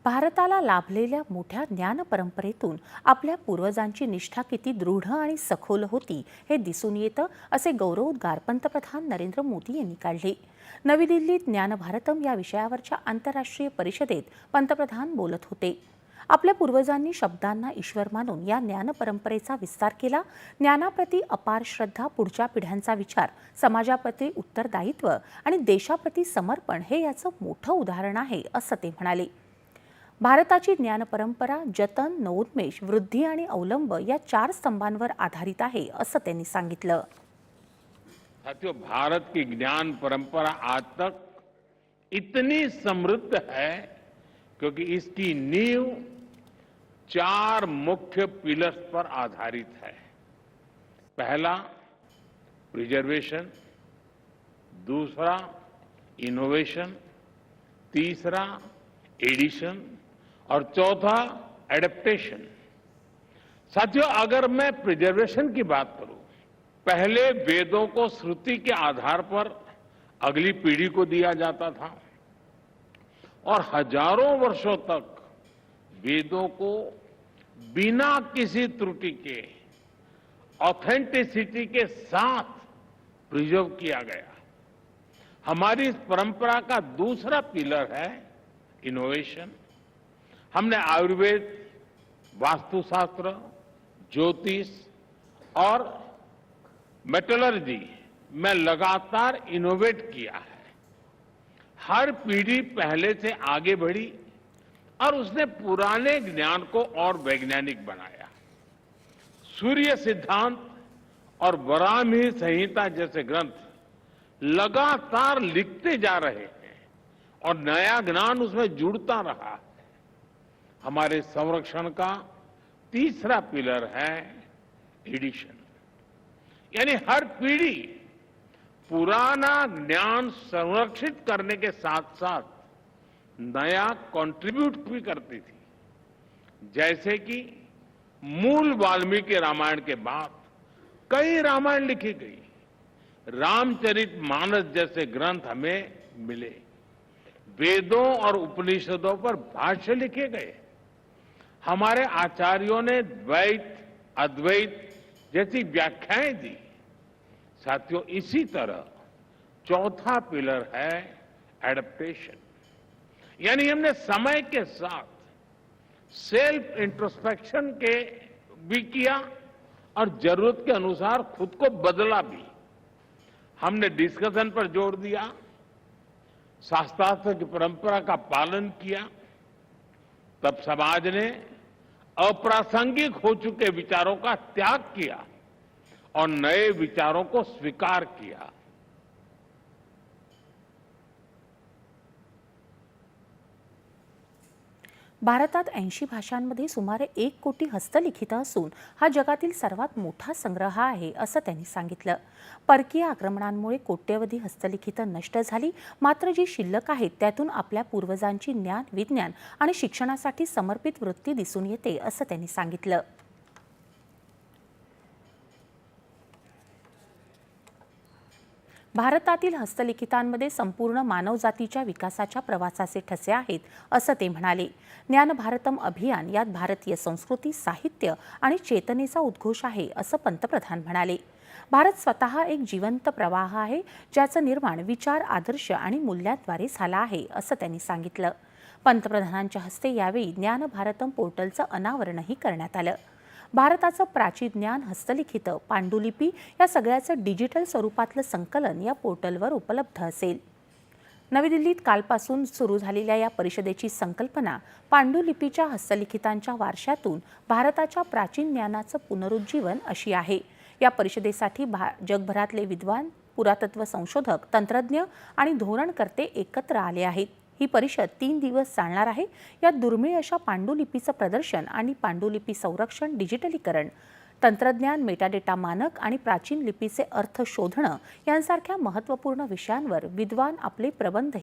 भारताला लाभलेल्या मोठ्या ज्ञान परंपरेतून आपल्या पूर्वजांची निष्ठा किती दृढ आणि सखोल होती हे दिसून येतं, असे गौरवोद्गार पंतप्रधान नरेंद्र मोदी यांनी काढले. नवी दिल्लीत ज्ञान भारतम या विषयावरच्या आंतरराष्ट्रीय परिषदेत पंतप्रधान बोलत होते. आपल्या पूर्वजांनी शब्दांना ईश्वर मानून या ज्ञान परंपरेचा विस्तार केला. ज्ञानाप्रती अपार श्रद्धा, पुढच्या पिढ्यांचा विचार, समाजाप्रती उत्तरदायित्व आणि देशाप्रती समर्पण हे याचं मोठं उदाहरण आहे, असं ते म्हणाले. भारताची ज्ञान परंपरा जतन, नवोन्मेष, वृद्धी आणि अवलंब या 4 स्तंभांवर आधारित आहे, असं त्यांनी सांगितलं. साथियों, भारत की ज्ञान परंपरा आज तक इतनी समृद्ध है क्योंकि इसकी नींव 4 मुख्य पिलर्स पर आधारित है. पहला, प्रिजर्वेशन, दूसरा, इनोवेशन, तीसरा, एडिशन और चौथा, एडेप्टेशन. साथियों, अगर मैं प्रिजर्वेशन की बात करूं, पहले वेदों को श्रुति के आधार पर अगली पीढ़ी को दिया जाता था और हजारों वर्षों तक वेदों को बिना किसी त्रुटि के ऑथेंटिसिटी के साथ प्रिजर्व किया गया. हमारी इस परंपरा का दूसरा पिलर है इनोवेशन. हमने आयुर्वेद, वास्तुशास्त्र, ज्योतिष और मेटलर्जी में लगातार इनोवेट किया है. हर पीढ़ी पहले से आगे बढ़ी और उसने पुराने ज्ञान को और वैज्ञानिक बनाया. सूर्य सिद्धांत और वराहमिहिर संहिता जैसे ग्रंथ लगातार लिखते जा रहे हैं और नया ज्ञान उसमें जुड़ता रहा है. हमारे संरक्षण का तीसरा पिलर है एडिशन, यानी हर पीढ़ी पुराना ज्ञान संरक्षित करने के साथ साथ नया कंट्रीब्यूट भी करती थी. जैसे कि मूल वाल्मीकि रामायण के बाद कई रामायण लिखी गई, रामचरितमानस जैसे ग्रंथ हमें मिले, वेदों और उपनिषदों पर भाष्य लिखे गए. हमारे आचार्यों ने द्वैत, अद्वैत जैसी व्याख्याएं दी. साथियों, इसी तरह चौथा पिलर है एडप्टेशन, यानी हमने समय के साथ सेल्फ इंट्रोस्पेक्शन के भी किया और जरूरत के अनुसार खुद को बदला भी. हमने डिस्कशन पर जोर दिया, शास्त्रार्थ की परंपरा का पालन किया. तब समाज ने अप्रासंगिक हो चुके विचारों का त्याग किया और नए विचारों को स्वीकार किया. भारतात 80 भाषांमध्ये सुमारे 1 कोटी हस्तलिखितं असून हा जगातील सर्वात मोठा संग्रह आहे, असं त्यांनी सांगितलं. परकीय आक्रमणांमुळे कोट्यवधी हस्तलिखितं नष्ट झाली, मात्र जी शिल्लक आहेत त्यातून आपल्या पूर्वजांची ज्ञान, विज्ञान आणि शिक्षणासाठी समर्पित वृत्ती दिसून येते, असं त्यांनी सांगितलं. भारतातील हस्तलिखितांमध्ये संपूर्ण मानवजातीच्या विकासाच्या प्रवासाचे ठसे आहेत, असं ते म्हणाले. ज्ञान भारतम अभियान यात भारतीय संस्कृती, साहित्य आणि चेतनेचा उद्घोष आहे, असं पंतप्रधान म्हणाले. भारत स्वतः एक जिवंत प्रवाह आहे, ज्याचं निर्माण विचार, आदर्श आणि मूल्यांद्वारे झालं आहे, असं त्यांनी सांगितलं. पंतप्रधानांच्या हस्ते यावेळी ज्ञान भारतम पोर्टलचं अनावरणही करण्यात आलं. भारताचं प्राचीन ज्ञान, हस्तलिखित, पांडुलिपी या सगळ्याचं डिजिटल स्वरूपातलं संकलन या पोर्टलवर उपलब्ध असेल. नवी दिल्लीत कालपासून सुरू झालेल्या या परिषदेची संकल्पना पांडुलिपीच्या हस्तलिखितांच्या वारशातून भारताच्या प्राचीन ज्ञानाचं पुनरुज्जीवन अशी आहे. या परिषदेसाठी जगभरातले विद्वान, पुरातत्व संशोधक, तंत्रज्ञ आणि धोरणकर्ते एकत्र आले आहेत. ही परिषद 3 दिवस चालणार आहे. यात दुर्मिळ अशा पांडुलिपीचं प्रदर्शन आणि पांडुलिपी संरक्षण, डिजिटलीकरण, तंत्रज्ञान, मेटाडेटा मानक आणि प्राचीन लिपीचे अर्थ शोधणं यांसारख्या महत्त्वपूर्ण विषयांवर विद्वान आपले प्रबंध